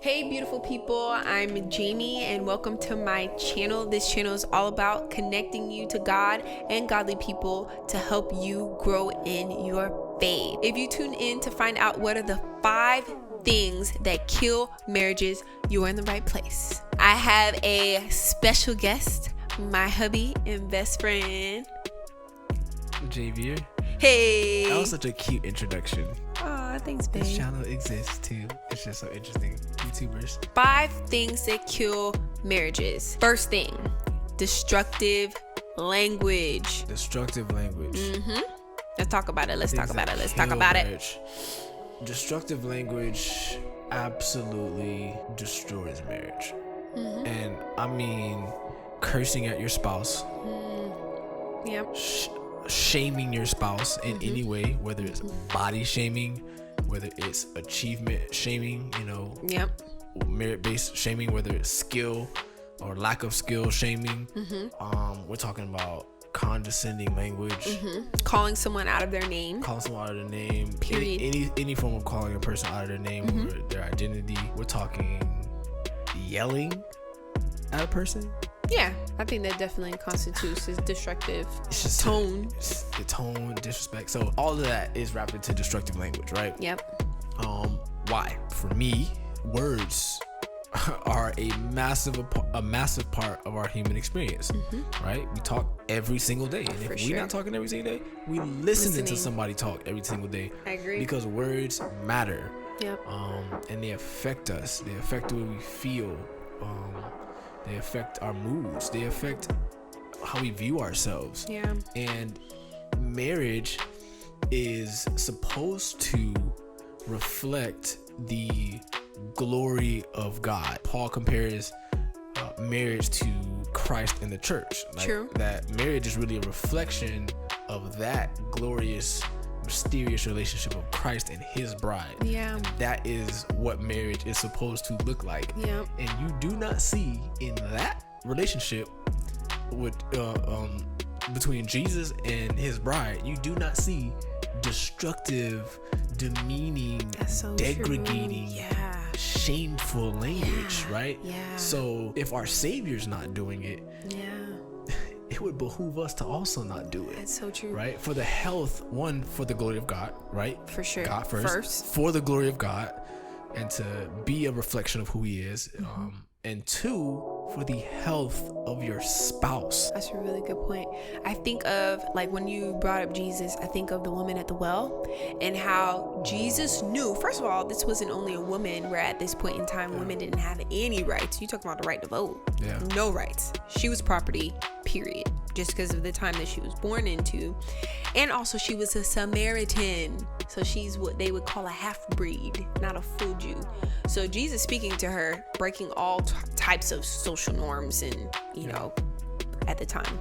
Hey beautiful people, I'm Jamie and welcome to my channel. This channel is all about connecting you to God and godly people to help you grow in your faith. If you tune in to find out what are the 5 things that kill marriages, you're in the right place. I have a special guest, my hubby and best friend, Javier. Hey. That was such a cute introduction. Aw, thanks, babe. This channel exists too. It's just so interesting. YouTubers. 5 things that kill marriages. First thing, destructive language. Destructive language. Let's talk about it. Let's talk about it. Destructive language absolutely destroys marriage. And I mean, cursing at your spouse. Yep. Shaming your spouse in any way, whether it's body shaming, whether it's achievement shaming, Yep. merit-based shaming, whether it's skill or lack of skill shaming. We're talking about condescending language, Calling someone out of their name. Period. Any form of calling a person out of their name or their identity. We're talking yelling at a person. Yeah, I think that definitely constitutes as destructive. It's just tone. The tone, disrespect. So all of that is wrapped into destructive language, right? Yep. Why? For me, words are a massive part of our human experience, right? We talk every single day, and if we're not talking every single day, we listening to somebody talk every single day. I agree. Because words matter. Yep. And they affect us. They affect the way we feel. They affect our moods. They affect how we view ourselves. Yeah. And marriage is supposed to reflect the glory of God. Paul compares marriage to Christ and the church. True. That marriage is really a reflection of that glorious, mysterious relationship of Christ and his bride. Yeah. And that is what marriage is supposed to look like. Yeah. And you do not see in that relationship with between Jesus and his bride, you do not see destructive, demeaning, degrading, shameful language, right? Yeah. So if our Savior's not doing it, it would behoove us to also not do it. That's so true. Right? For the health, one, for the glory of God, right? For sure. God first. For the glory of God, and to be a reflection of who he is. And 2, for the health of your spouse. That's a really good point. I think of, like, when you brought up Jesus, I think of the woman at the well and how Jesus knew, first of all, this wasn't only a woman where at this point in time, women didn't have any rights. You talking about the right to vote. Yeah. No rights. She was property, period. Just because of the time that she was born into. And also she was a Samaritan. So she's what they would call a half-breed, not a full Jew. So Jesus speaking to her, breaking all types of social norms and, at the time.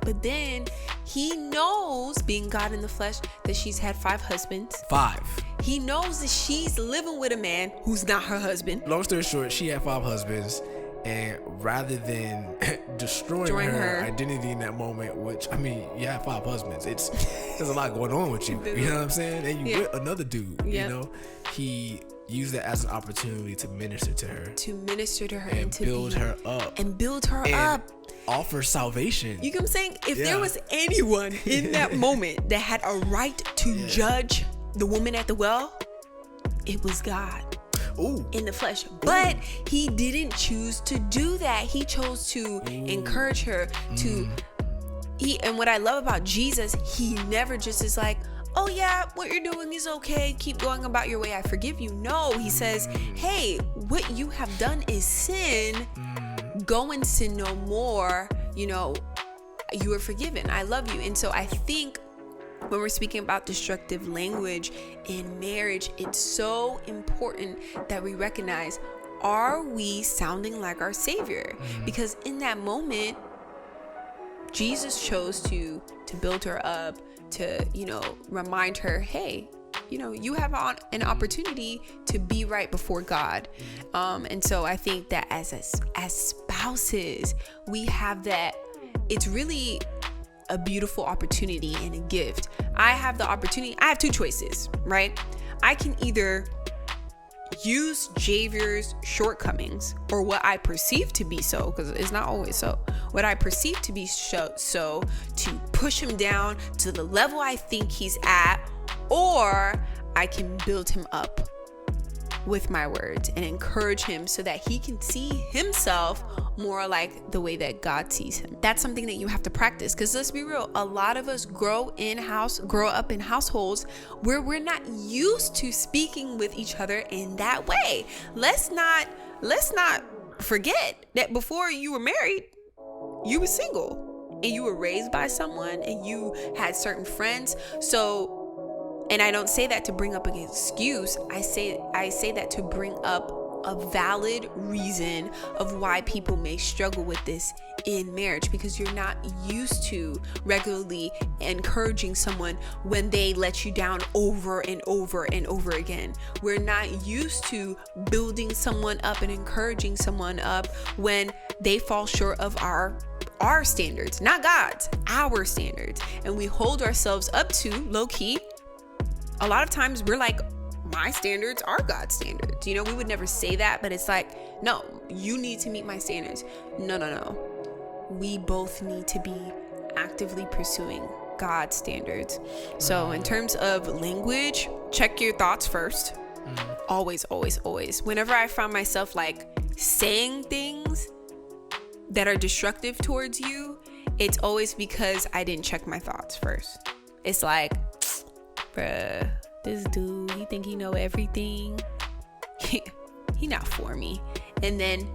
But then he knows, being God in the flesh, that she's had 5 husbands. 5. He knows that she's living with a man who's not her husband. Long story short, she had 5 husbands. And rather than destroying her identity in that moment, which, I mean, you have 5 husbands. There's a lot going on with you. You know what I'm saying? And you with another dude, he used that as an opportunity to minister to her. And to build her up. And build her up. Offer salvation. You know what I'm saying? If there was anyone in that moment that had a right to judge the woman at the well, it was God. Ooh. In the flesh. But he didn't choose to do that. He chose to encourage her and what I love about Jesus, he never just is like, oh yeah, what you're doing is okay, keep going about your way, I forgive you. No, he says, hey, what you have done is sin. Go and sin no more. You are forgiven. I love you. And so I think when we're speaking about destructive language in marriage, it's so important that we recognize, are we sounding like our Savior? Because in that moment, Jesus chose to build her up, to, remind her, hey, you have an opportunity to be right before God. And so I think that as spouses, we have that. It's really a beautiful opportunity and a gift. I have the opportunity. I have 2 choices, right? I can either use Javier's shortcomings, or what I perceive to be so, because it's not always so, what I perceive to be so to push him down to the level I think he's at, or I can build him up with my words and encourage him so that he can see himself more like the way that God sees him. That's something that you have to practice, because let's be real, a lot of us grow up in households where we're not used to speaking with each other in that way. Let's not forget that before you were married, you were single and you were raised by someone and you had certain friends. So, and I don't say that to bring up an excuse. I say that to bring up a valid reason of why people may struggle with this in marriage, because you're not used to regularly encouraging someone when they let you down over and over and over again. We're not used to building someone up and encouraging someone up when they fall short of our standards, not God's, our standards. And we hold ourselves up to, low key, a lot of times we're like, my standards are God's standards. You know, we would never say that, but it's like, no, you need to meet my standards. No. We both need to be actively pursuing God's standards. So in terms of language, check your thoughts first. Always. Whenever I find myself like saying things that are destructive towards you, it's always because I didn't check my thoughts first. It's like, bruh, this dude, he think he know everything. He not for me. And then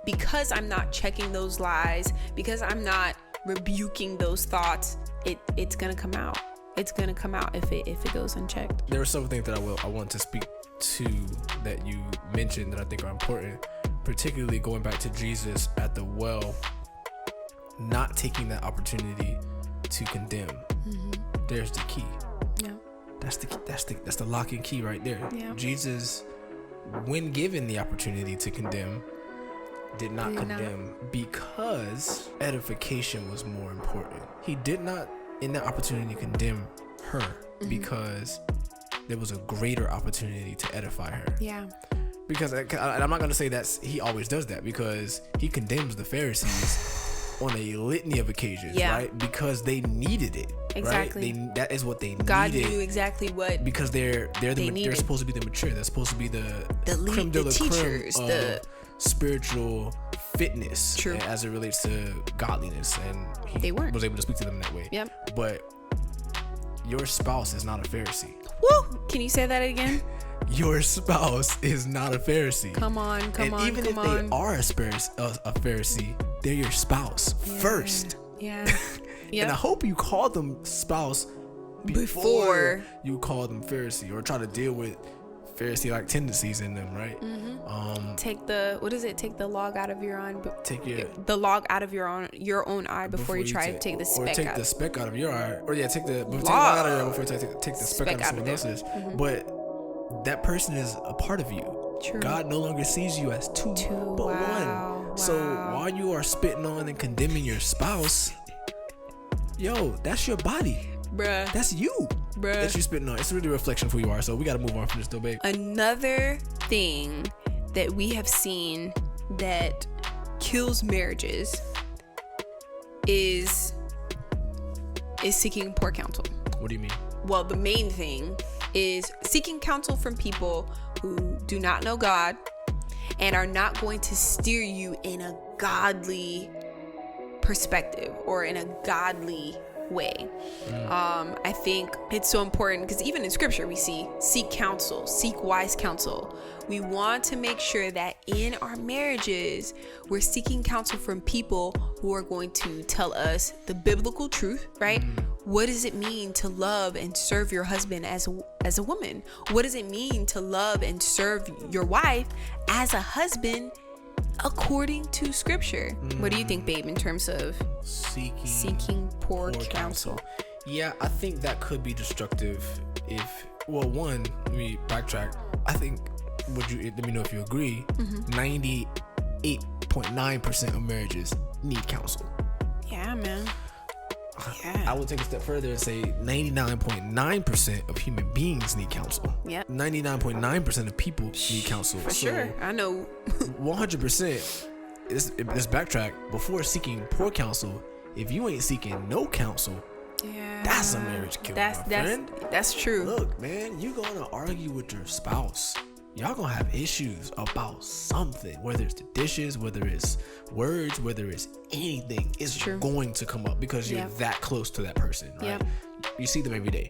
because I'm not checking those lies, because I'm not rebuking those thoughts, it's gonna come out. It's gonna come out if it goes unchecked. There are some things that I want to speak to that you mentioned that I think are important, particularly going back to Jesus at the well, not taking that opportunity to condemn. There's the key. Yeah. That's the lock and key right there. Yeah. Jesus, when given the opportunity to condemn, did not condemn because edification was more important. He did not, in that opportunity, condemn her because there was a greater opportunity to edify her. Yeah. Because, and I'm not going to say that he always does that, because he condemns the Pharisees on a litany of occasions, right? Because they needed it. Exactly. Right? That is what they needed. God knew exactly what, because they're supposed to be the mature. They're supposed to be the creme de la teachers, creme of spiritual fitness. True. As it relates to godliness, and he was able to speak to them that way. Yep. But your spouse is not a Pharisee. Woo! Can you say that again? Your spouse is not a Pharisee. Come on. Even if they are a Pharisee, they're your spouse first. Yeah. And I hope you call them spouse before you call them Pharisee, or try to deal with Pharisee-like tendencies in them, right? Take the log out of your eye. The log out of your own eye before you try to take the speck out. Or take the speck out of your eye. Or take the log out of your eye before you take the speck out of someone else's. But that person is a part of you. True. God no longer sees you as two but one. So while you are spitting on and condemning your spouse, that's your body. Bruh. That's you. Bruh. That you spitting on. It's really a reflection of who you are. So we got to move on from this though, babe. Another thing that we have seen that kills marriages is seeking poor counsel. What do you mean? Well, the main thing is seeking counsel from people who do not know God and are not going to steer you in a godly perspective or in a godly way. I think it's so important because even in scripture we seek counsel, seek wise counsel. We want to make sure that in our marriages we're seeking counsel from people who are going to tell us the biblical truth, right? What does it mean to love and serve your husband as a woman? What does it mean to love and serve your wife as a husband according to scripture? What do you think, babe, in terms of seeking poor counsel? Yeah, I think that could be destructive let me backtrack. I think, let me know if you agree, 98.9% of marriages need counsel. Yeah, man. I would take a step further and say 99.9% of human beings need counsel. Yep. 99.9% of people need counsel. For sure. I know. 100%. Let's backtrack. Before seeking poor counsel, if you ain't seeking no counsel, that's a marriage killer, my friend. That's true. Look, man, you're going to argue with your spouse. Y'all going to have issues about something, whether it's the dishes, whether it's words, whether it's anything. It's going to come up because you're that close to that person, right? Yep. You see them every day.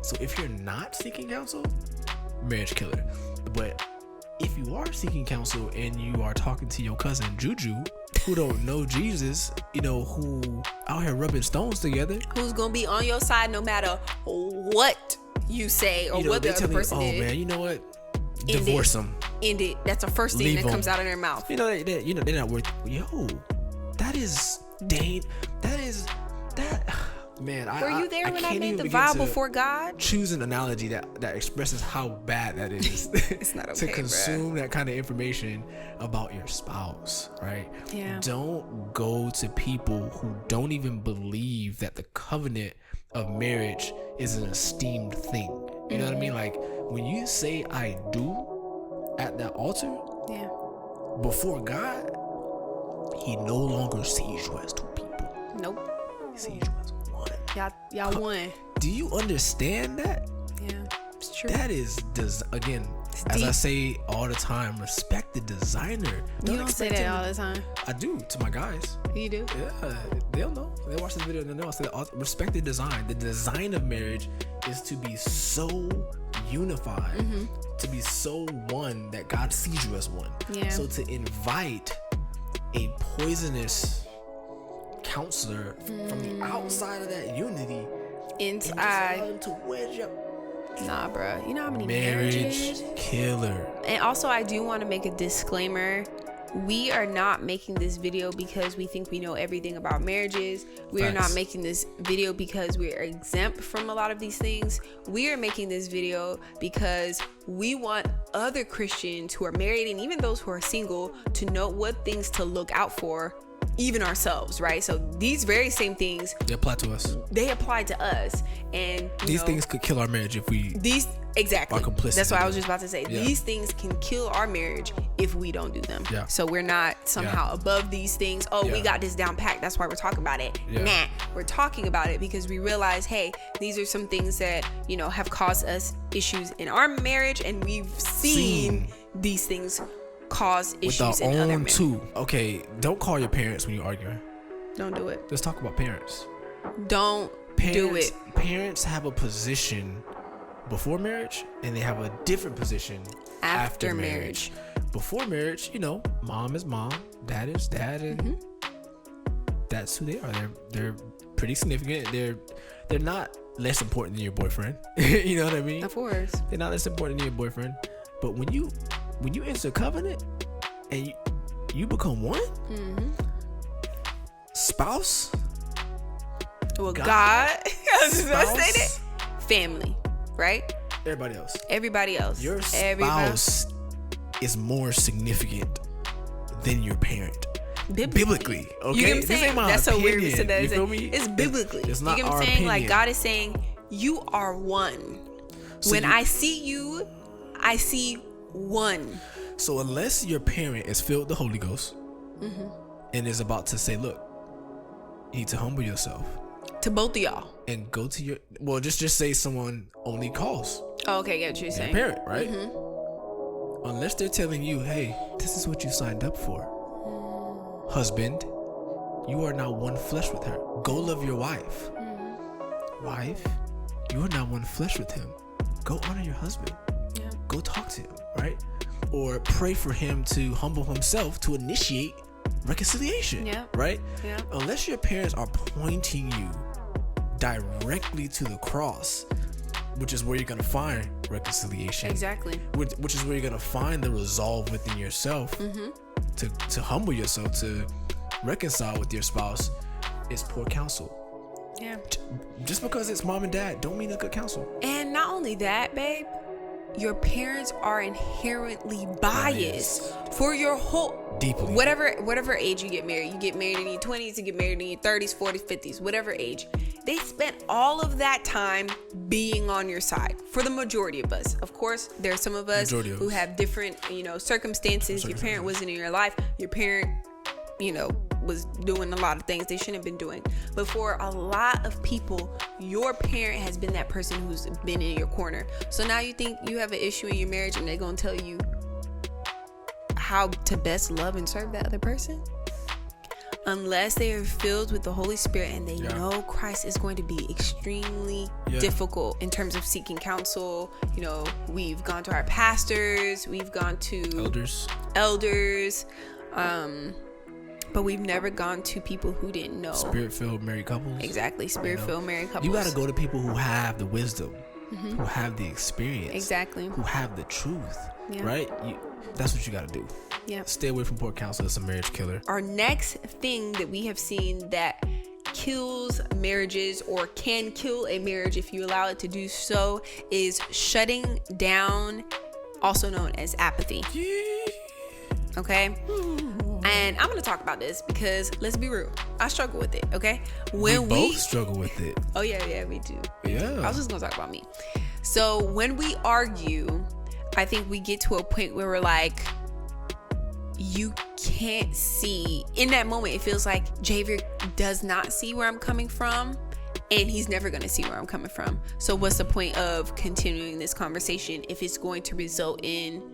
So if you're not seeking counsel, marriage killer. But if you are seeking counsel and you are talking to your cousin Juju, who don't know Jesus, who out here rubbing stones together, who's gonna be on your side no matter what you say or what the other person did. Oh man, you know what? Divorce them. End it. That's the first thing that comes out of their mouth. They're not worth. That is that. Man, were you there when I made the vow before God? Choose an analogy that expresses how bad that is. It's not okay, to consume that kind of information about your spouse, right? Yeah. Don't go to people who don't even believe that the covenant of marriage is an esteemed thing. You know what I mean? Like when you say "I do" at that altar, before God, He no longer sees you as two people. Nope. He sees you as one. Y'all won. Do you understand that? Yeah, it's true. That is, again, as I say all the time, respect the designer. You don't say that all the time. I do to my guys. You do? Yeah, they'll know. They watch this video and they'll know. I say respect the design. The design of marriage is to be so unified, to be so one that God sees you as one. Yeah. So to invite a poisonous counselor from the outside of that unity inside to wedge up. Nah, bro. You know how many marriage killer. And also, I do want to make a disclaimer. We are not making this video because we think we know everything about marriages. We are not making this video because we're exempt from a lot of these things. We are making this video because we want other Christians who are married and even those who are single to know what things to look out for, even ourselves, right? So these very same things, they apply to us. They apply to us. And these things could kill our marriage if we exactly are complicit. That's what I was just about to say. Yeah. These things can kill our marriage if we don't do them. Yeah. So we're not somehow above these things. We got this down packed, that's why we're talking about it. Nah, we're talking about it because we realize, hey, these are some things that have caused us issues in our marriage, and we've seen these things cause issues in other marriages. Okay, don't call your parents when you're arguing. Don't do it. Let's talk about parents. Do it. Parents have a position before marriage, and they have a different position after marriage. Before marriage, mom is mom, dad is dad, and that's who they are. They're pretty significant. They're not less important than your boyfriend. You know what I mean? Of course. They're not less important than your boyfriend. But when you enter covenant and you become one, spouse, God I was just about to say that. Family, right? Everybody else. Your spouse is more significant than your parent. Biblically, okay? You know what I'm saying? That's so weird to say that. You feel me? It's biblically. It's not you know what our I'm saying? opinion. Like God is saying, you are one. So when I see you, I see one. So unless your parent is filled with the Holy Ghost and is about to say, look, you need to humble yourself. To both of y'all. And go to just say someone only calls. Oh, okay, get what you're saying. Parent, right? Unless they're telling you, hey, this is what you signed up for. Husband, you are now one flesh with her. Go love your wife. Wife, you are now one flesh with him. Go honor your husband. Yeah. Go talk to him, right? Or pray for him to humble himself to initiate reconciliation, right? Yeah. Unless your parents are pointing you directly to the cross, which is where you're going to find reconciliation. Exactly. Which is where you're going to find the resolve within yourself to humble yourself, to reconcile with your spouse, is poor counsel. Yeah. Just because it's mom and dad don't mean it's good counsel. And not only that, babe, your parents are inherently biased for your whole deeply whatever age you get married. You get married in your 20s, you get married in your 30s, 40s, 50s, whatever age. They spent all of that time being on your side for the majority of us. Of course, there are some of us who have different, circumstances. Your parent wasn't in your life. Your parent, was doing a lot of things they shouldn't have been doing. But for a lot of people, your parent has been that person who's been in your corner. So now you think you have an issue in your marriage and they're going to tell you how to best love and serve that other person? Unless they are filled with the Holy Spirit and they know Christ, is going to be extremely difficult in terms of seeking counsel. We've gone to our pastors, we've gone to elders, but we've never gone to people who didn't know. Spirit-filled married couples. Exactly, spirit-filled married couples. You got to go to people who have the wisdom, who have the experience. Exactly. Who have the truth, right? That's what you got to do. Yeah. Stay away from poor counsel. It's a marriage killer. Our next thing that we have seen that kills marriages, or can kill a marriage if you allow it to do so, is shutting down, also known as apathy. Okay? And I'm going to talk about this because, let's be real, I struggle with it, okay? We both struggle with it. Oh, yeah, we do. Yeah. I was just going to talk about me. So when we argue, I think we get to a point where we're like, you can't see. In that moment, it feels like Javier does not see where I'm coming from, and he's never going to see where I'm coming from. So what's the point of continuing this conversation if it's going to result in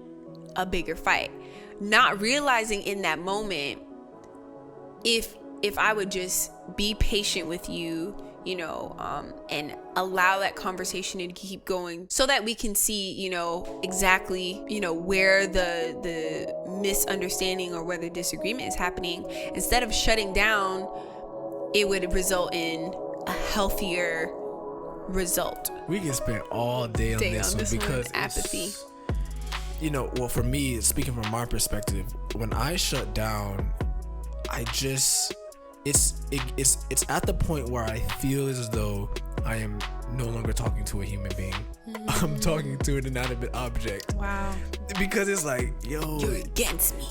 a bigger fight? Not realizing in that moment, if I would just be patient with you, and allow that conversation to keep going so that we can see, exactly, where the misunderstanding or where the disagreement is happening. Instead of shutting down, it would result in a healthier result. We can spend all day on this one because apathy. Well, for me, speaking from my perspective, when I shut down, it's at the point where I feel as though I am no longer talking to a human being. I'm talking to an inanimate object. Wow. Because it's like, you're against me.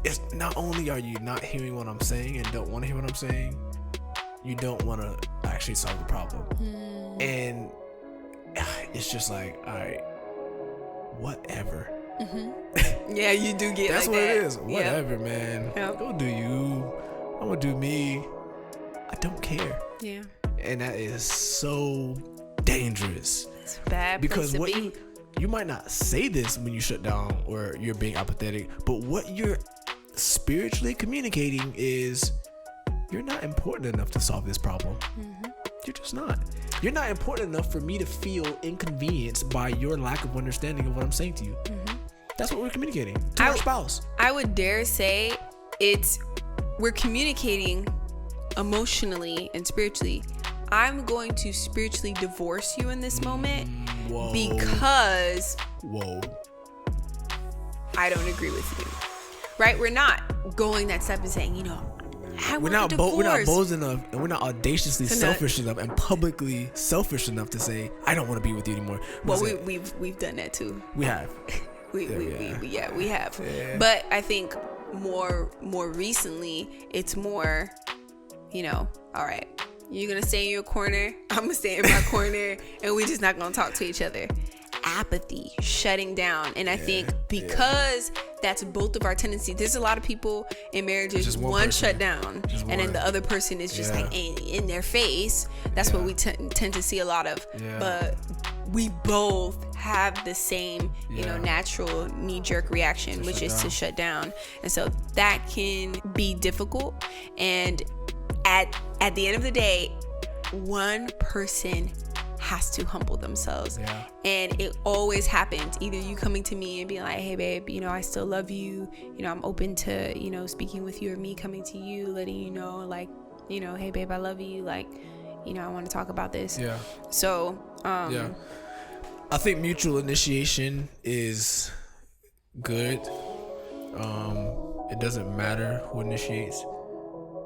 It's not only are you not hearing what I'm saying and don't want to hear what I'm saying, you don't want to actually solve the problem. And it's just like, all right, whatever. Yeah, you do get that's like what that. It is. Whatever, man. Go do you. I'm gonna do me. I don't care. Yeah. And that is so dangerous. It's a bad because place what to be. you might not say this when you shut down or you're being apathetic, but what you're spiritually communicating is you're not important enough to solve this problem. You're just not. You're not important enough for me to feel inconvenienced by your lack of understanding of what I'm saying to you. That's what we're communicating to our spouse. I would dare say we're communicating emotionally and spiritually. I'm going to spiritually divorce you in this moment because I don't agree with you. Right? We're not going that step and saying, we're not bold enough, and we're not audaciously selfish enough and publicly selfish enough to say I don't want to be with you anymore. Well, we've done that too. We have. we have. Yeah. But I think more recently, it's more, all right, you're gonna stay in your corner, I'm gonna stay in my corner, and we're just not gonna talk to each other. Apathy, shutting down. And I think because that's both of our tendencies. There's a lot of people in marriages, one shut down, and then the other person is just like in their face. That's what we tend to see a lot of. But we both have the same, natural knee-jerk reaction, which is to shut down. And so that can be difficult. And at the end of the day, one person has to humble themselves. And it always happens. Either you coming to me and being like, hey babe, I still love you, I'm open to speaking with you, or me coming to you letting you know, like, hey babe, I love you, like, I want to talk about this. So I think mutual initiation is good. It doesn't matter who initiates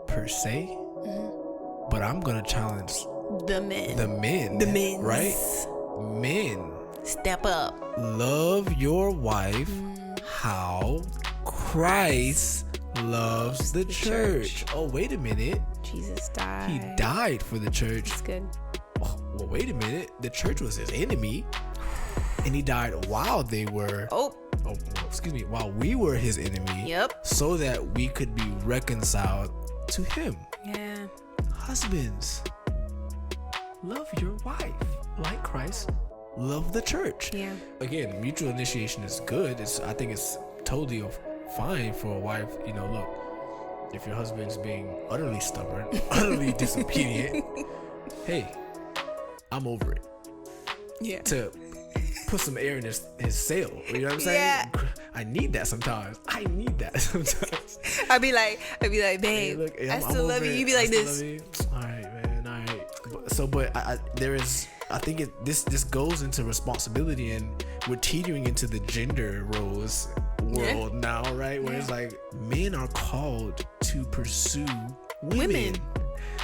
per se, but I'm gonna challenge the men, right? Men, step up. Love your wife how Christ loves the church. Oh, wait a minute. Jesus died. He died for the church. That's good. Oh, well, wait a minute. The church was his enemy, and he died while they were. While we were his enemy. Yep. So that we could be reconciled to him. Yeah. Husbands, love your wife like Christ loved the church. Yeah. Again, mutual initiation is good. I think it's totally fine for a wife. Look, if your husband's being utterly stubborn, utterly disobedient, hey, I'm over it. Yeah. To put some air in his sail. You know what I'm saying? Yeah. I need that sometimes. I'd be like, babe, hey, look, I still love you. You be like this. All right, man. All right. So, but I think this goes into responsibility, and we're teetering into the gender roles world now, right? Where it's like men are called to pursue women.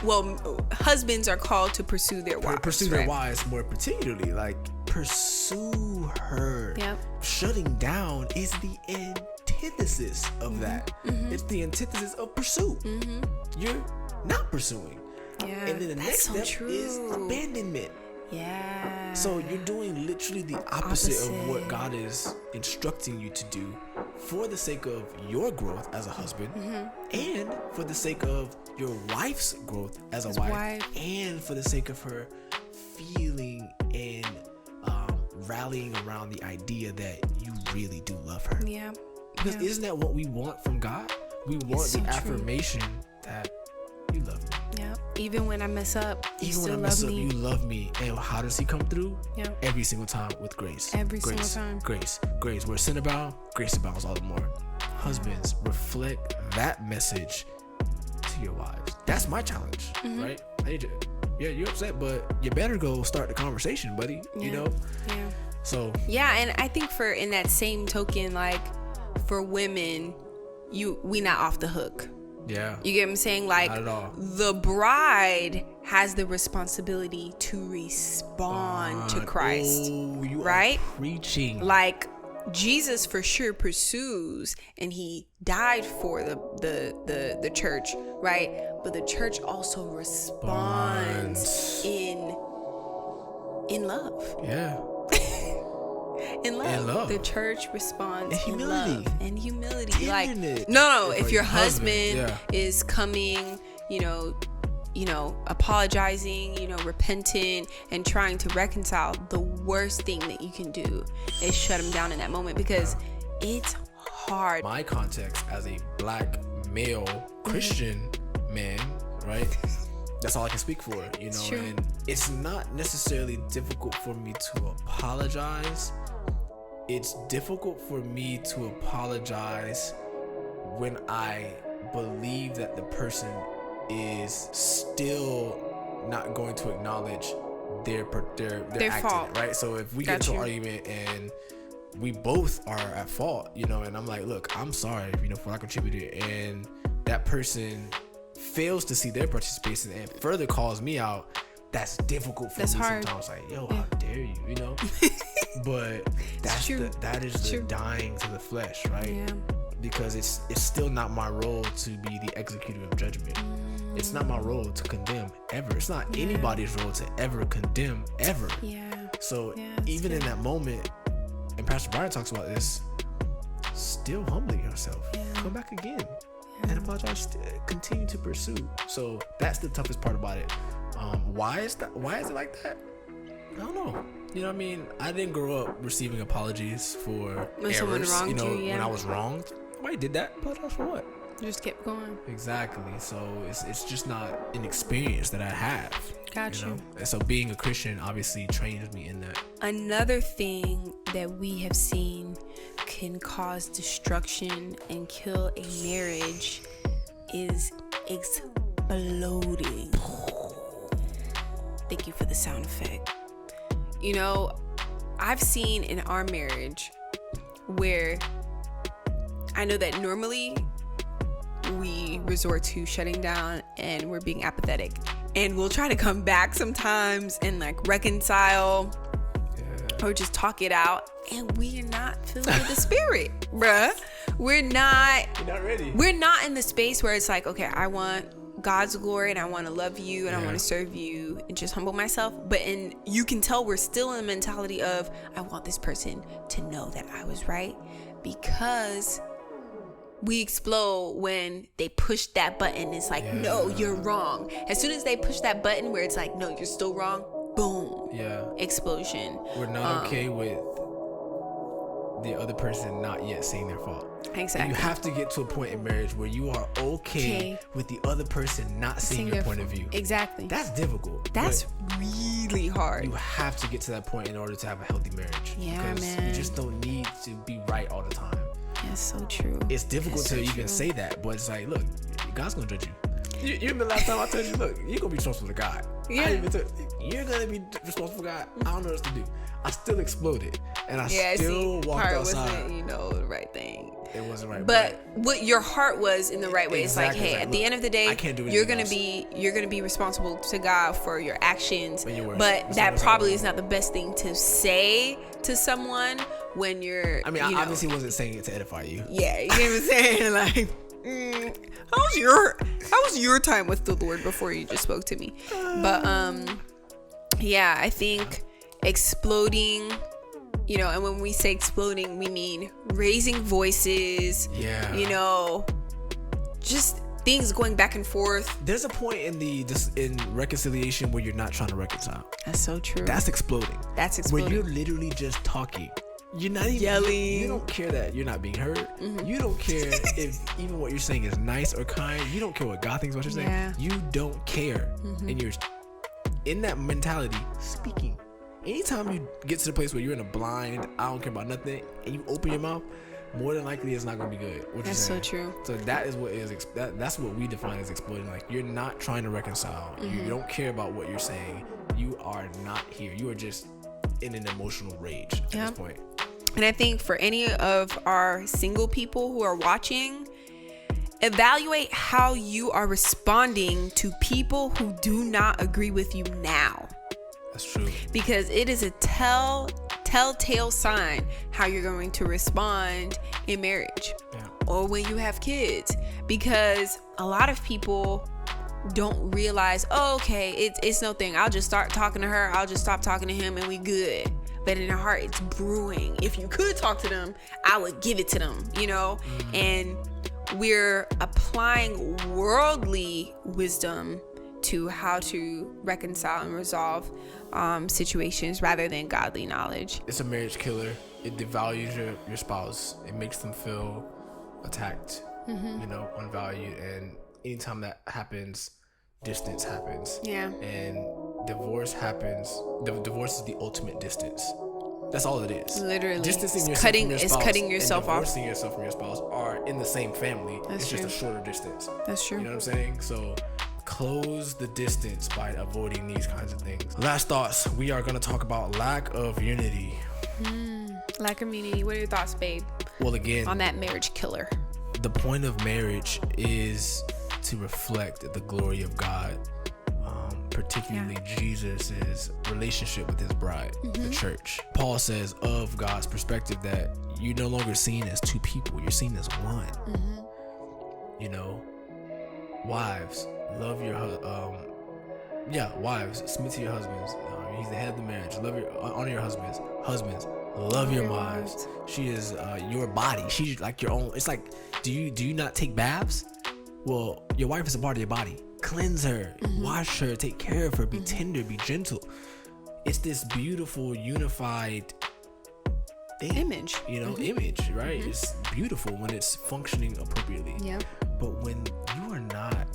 Well, husbands are called to pursue their wives. Pursue their wives more particularly, like pursue her. Yep. Shutting down is the antithesis of that. Mm-hmm. It's the antithesis of pursuit. Mm-hmm. You're not pursuing. Yeah. And then the next step is abandonment. Yeah. So you're doing literally the opposite of what God is instructing you to do for the sake of your growth as a husband, and for the sake of your wife's growth as a wife, and for the sake of her feeling and rallying around the idea that you really do love her. Yeah. Because isn't that what we want from God? We want the affirmation that you love me. Yeah. Even when I mess up, you love me. And how does he come through? Yeah. Every single time with grace. Single time. Grace. Where sin abounds, grace abounds all the more. Husbands, reflect that message to your wives. That's my challenge, right? You're upset, but you better go start the conversation, buddy. Yeah. Yeah. So. Yeah, and I think in that same token, like for women, we not off the hook. Yeah. You get what I'm saying? Like, not at all. The bride has the responsibility to respond to Christ. Oh, you right? are preaching. Like, Jesus for sure pursues, and he died for the church, right? But the church also responds in love. Yeah. In love. The church responds in humility. In humility. Tenderness. Like, no, if your husband is coming, apologizing, repentant and trying to reconcile, the worst thing that you can do is shut him down in that moment, because it's hard. My context as a black male Christian man, right? That's all I can speak for, and it's not necessarily difficult for me to apologize. It's difficult for me to apologize when I believe that the person is still not going to acknowledge their acting, right? So if we get into an argument and we both are at fault, and I'm like, look, I'm sorry, for what I contributed, and that person fails to see their participation and further calls me out, that's difficult for me hard. Sometimes. Like, yo, how dare you, But that is the dying to the flesh, right? Yeah. Because it's still not my role to be the executor of judgment. It's not my role to condemn ever. It's not anybody's role to ever condemn ever. Yeah. So even in that moment, and Pastor Brian talks about this, still humbling yourself. Yeah. Come back again and apologize. Continue to pursue. So that's the toughest part about it. Why is it like that? I don't know. You know what I mean? I didn't grow up receiving apologies for when errors. Someone wronged you, when I was wronged. Nobody did that. Apologize for what? Just kept going. Exactly. So it's just not an experience that I have. Got you. And so being a Christian obviously trains me in that. Another thing that we have seen can cause destruction and kill a marriage is exploding. Thank you for the sound effect. I've seen in our marriage where I know that normally we resort to shutting down and we're being apathetic, and we'll try to come back sometimes and like reconcile or just talk it out, and we are not filled with the Spirit, bruh. We're not ready. We're not in the space where it's like, okay, I want God's glory and I want to love you and I want to serve you and just humble myself. But you can tell we're still in the mentality of, I want this person to know that I was right, because we explode when they push that button. It's like, no, you're wrong. As soon as they push that button where it's like, no, you're still wrong, boom, explosion. We're not okay with the other person not yet seeing their fault. Exactly. And you have to get to a point in marriage where you are okay with the other person not seeing your point of view. Exactly. That's difficult. That's really hard. You have to get to that point in order to have a healthy marriage. Yeah, man. You just don't need to be right all the time. That's so true. It's difficult to even say that, but it's like, look, God's gonna judge you. You remember last time I told you, look, you're gonna be responsible to God. Yeah. You're gonna be responsible for God. I don't know what to do. I still exploded, and I still walked outside. Wasn't, the right thing. It wasn't right. But what your heart was in the right way. Exactly. It's like, hey, at the end of the day, I can't do you're gonna be responsible to God for your actions. But that probably is not the best thing to say to someone when you're. I mean, I obviously wasn't saying it to edify you. Yeah, you know what I'm saying? Like, how was your time with the Lord before you just spoke to me? But yeah, I think exploding, and when we say exploding, we mean raising voices, just things going back and forth. There's a point in reconciliation where you're not trying to reconcile. That's so true. That's exploding. Where you're literally just talking. You're not even yelling. You don't care that you're not being heard. Mm-hmm. You don't care if even what you're saying is nice or kind. You don't care what God thinks what you're saying. You don't care. Mm-hmm. And you're in that mentality speaking. Anytime you get to the place where you're in a blind, I don't care about nothing, and you open your mouth, more than likely it's not going to be good. That's so true. So that is what that's what we define as exploding. Like, you're not trying to reconcile. Mm-hmm. You don't care about what you're saying. You are not here. You are just in an emotional rage at this point. And I think for any of our single people who are watching, evaluate how you are responding to people who do not agree with you now. That's true. Because it is a telltale sign how you're going to respond in marriage or when you have kids. Because a lot of people don't realize, it's no thing. I'll just start talking to her. I'll just stop talking to him and we good. But in their heart, it's brewing. If you could talk to them, I would give it to them, Mm-hmm. And we're applying worldly wisdom to how to reconcile and resolve situations rather than godly knowledge. It's a marriage killer. It devalues your spouse. It makes them feel attacked, unvalued. And anytime that happens, distance happens. Yeah. And divorce happens. Divorce is the ultimate distance. That's all it is. Literally. Distancing yourself from your spouse cutting yourself and divorcing yourself from your spouse are in the same family. That's it's true. Just a shorter distance. That's true. You know what I'm saying? So close the distance by avoiding these kinds of things. Last thoughts. We are going to talk about lack of unity. Lack of unity. What are your thoughts, babe? Well, again, on that marriage killer. The point of marriage is to reflect the glory of God, particularly Jesus' relationship with his bride, the church. Paul says of God's perspective that you're no longer seen as two people, you're seen as one. Wives, love your wives, submit to your husbands. He's the head of the marriage. Honor your husbands. Husbands, love your wives. She is your body. She's like your own. It's like, do you not take baths? Well, your wife is a part of your body. Cleanse her, wash her, take care of her, be tender, be gentle. It's this beautiful, unified thing. Image, right? It's beautiful when it's functioning appropriately. Yeah. But when you are not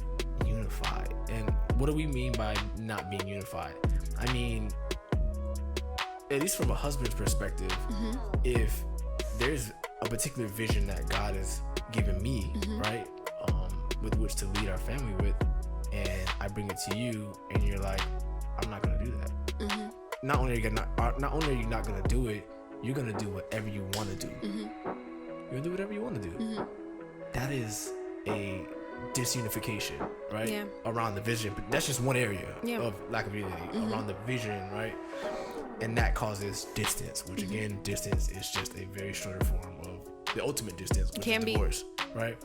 unified, and what do we mean by not being unified? I mean, at least from a husband's perspective, if there's a particular vision that God has given me, right, with which to lead our family with, and I bring it to you, and you're like, I'm not gonna do that. Not only are you not gonna do it, you're gonna do whatever you want to do. You're gonna do whatever you want to do. That is a disunification, right? Yeah. Around the vision, but that's just one area of lack of unity around the vision, right? And that causes distance, which again, distance is just a very shorter form of the ultimate distance, which is divorce, right?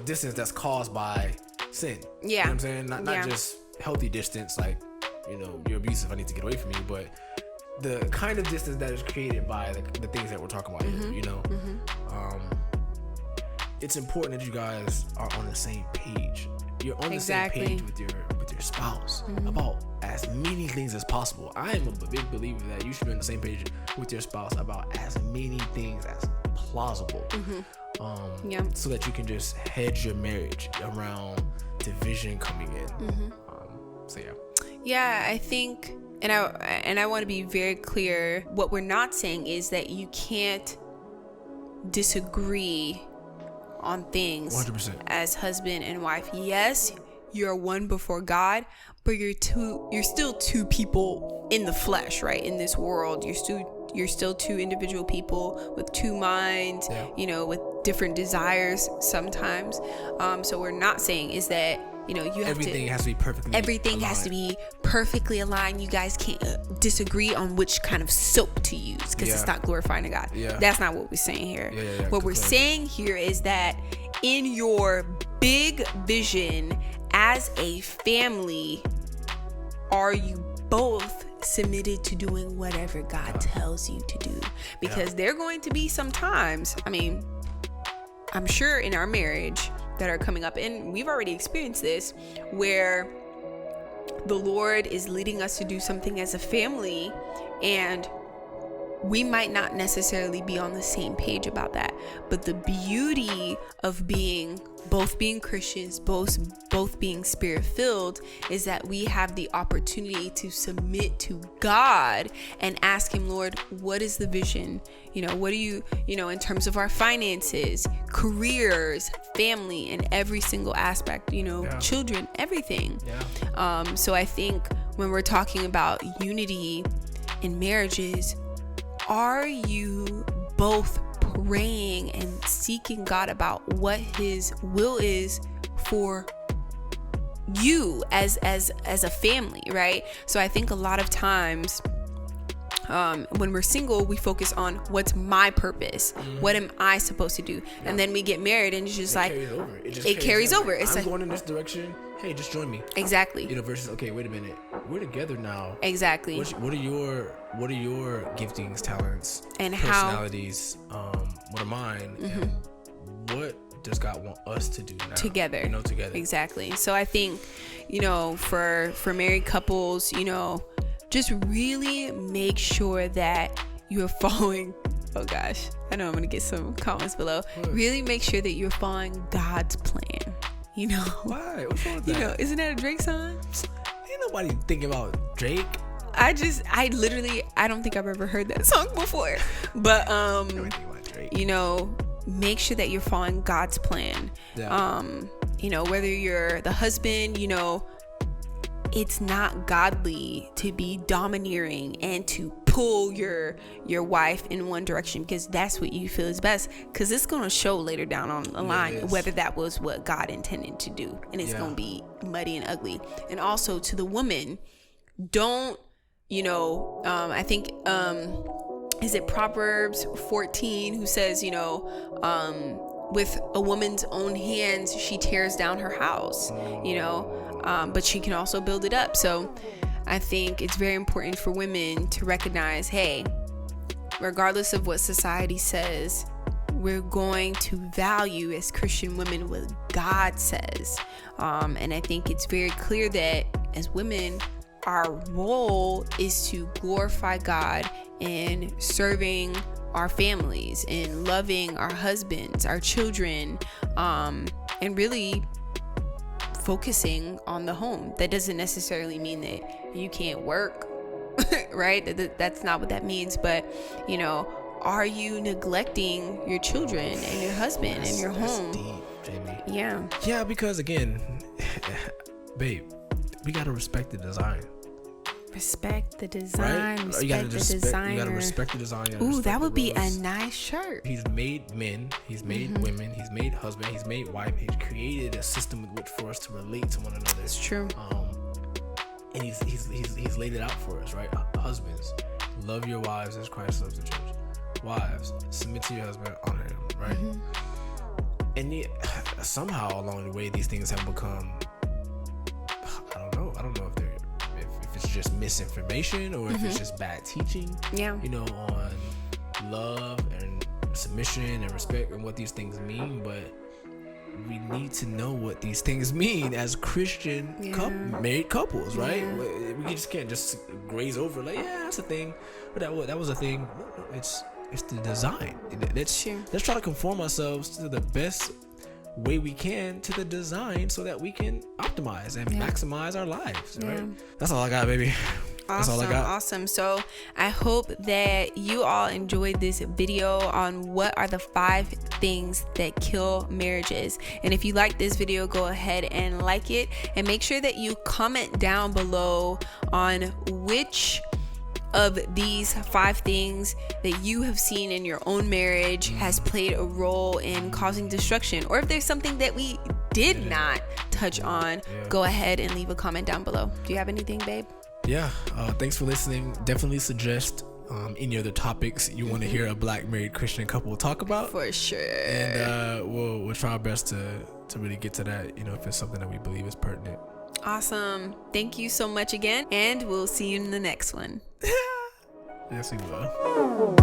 Distance that's caused by sin. Yeah. You know what I'm saying? Not just healthy distance, like, you know, you're abusive, I need to get away from you, but the kind of distance that is created by the things that we're talking about here, you know? It's important that you guys are on the same page. You're on the same page with your spouse about as many things as possible. I am a big believer that you should be on the same page with your spouse about as many things as plausible. So that you can just hedge your marriage around division coming in. Yeah, I think, and I want to be very clear, what we're not saying is that you can't disagree on things 100%. As husband and wife. Yes, you're one before God, but you're still two people in the flesh, right? In this world, you're still two individual people with two minds, you know, with different desires sometimes. So we're not saying is that, you know, everything has to be perfectly aligned. Has to be perfectly aligned. You guys can't disagree on which kind of soap to use, because it's not glorifying to God. That's not what we're saying here. What we're saying here is that in your big vision as a family, are you both submitted to doing whatever God tells you to do? Because there are going to be some times, I mean, I'm sure in our marriage that are coming up, and we've already experienced this, where the Lord is leading us to do something as a family, and we might not necessarily be on the same page about that. But the beauty of both being Christians, both being spirit filled, is that we have the opportunity to submit to God and ask him, Lord, what is the vision? You know, what do you know, in terms of our finances, careers, family, and every single aspect, you know, children, everything. So I think when we're talking about unity in marriages, are you both praying and seeking God about what his will is for you as a family, right? So I think a lot of times when we're single, we focus on what's my purpose, what am I supposed to do, and then we get married and it's just it carries over. It's I'm going in this direction, hey, just join me. Exactly. You know, versus, okay, wait a minute, we're together now. Exactly. What are your giftings, talents, and personalities? What are mine? And what does God want us to do now? Together. You know, together. Exactly. So I think, you know, for married couples, you know, just really make sure that you're following. Oh gosh, I know I'm gonna get some comments below. Really make sure that you're following God's plan. You know. Why? What's wrong with that? You know, isn't that a Drake song? Ain't nobody thinking about Drake. I don't think I've ever heard that song before. But you know, make sure that you're following God's plan. You know, whether you're the husband, you know, it's not godly to be domineering and to pull your wife in one direction because that's what you feel is best, because it's going to show later down on the line whether that was what God intended to do, and it's going to be muddy and ugly. And also to the woman, don't, you know, I think is it Proverbs 14 who says, you know, with a woman's own hands she tears down her house, you know, but she can also build it up. So I think it's very important for women to recognize, hey, regardless of what society says, we're going to value as Christian women what God says. And I think it's very clear that as women, our role is to glorify God in serving our families and loving our husbands, our children, and really focusing on the home. That doesn't necessarily mean that you can't work, right? That's not what that means. But, you know, are you neglecting your children and your husband and your home? That's deep, Jamie. Yeah. Yeah, because again, babe, we gotta respect the design. Respect the design. Right? Respect the designer. You gotta respect the design. Ooh, that would be a nice shirt. He's made men. He's made women. He's made husband. He's made wife. He's created a system with which for us to relate to one another. It's true. And he's laid it out for us, right? Husbands, love your wives as Christ loves the church. Wives, submit to your husband, honor him, right? And yet, somehow along the way, these things have become I don't know if it's just misinformation or if it's just bad teaching. Yeah. You know, on love and submission and respect and what these things mean, but we need to know what these things mean as Christian married couples, right? We just can't just graze over like, yeah, that's a thing, but that was a thing. It's the design. Let's try to conform ourselves to the best way we can to the design so that we can optimize and maximize our lives, right? That's all I got, baby. That's all I got. Awesome. So I hope that you all enjoyed this video on what are the 5 things that kill marriages. And if you like this video, go ahead and like it, and make sure that you comment down below on which of these 5 things that you have seen in your own marriage has played a role in causing destruction, or if there's something that we did not touch on. Go ahead and leave a comment down below. Do you have anything, babe? Thanks for listening. Definitely suggest any other topics you want to hear a Black married Christian couple talk about, for sure. And we'll try our best to really get to that, you know, if it's something that we believe is pertinent. Awesome. Thank you so much again, and we'll see you in the next one. Yes, we will.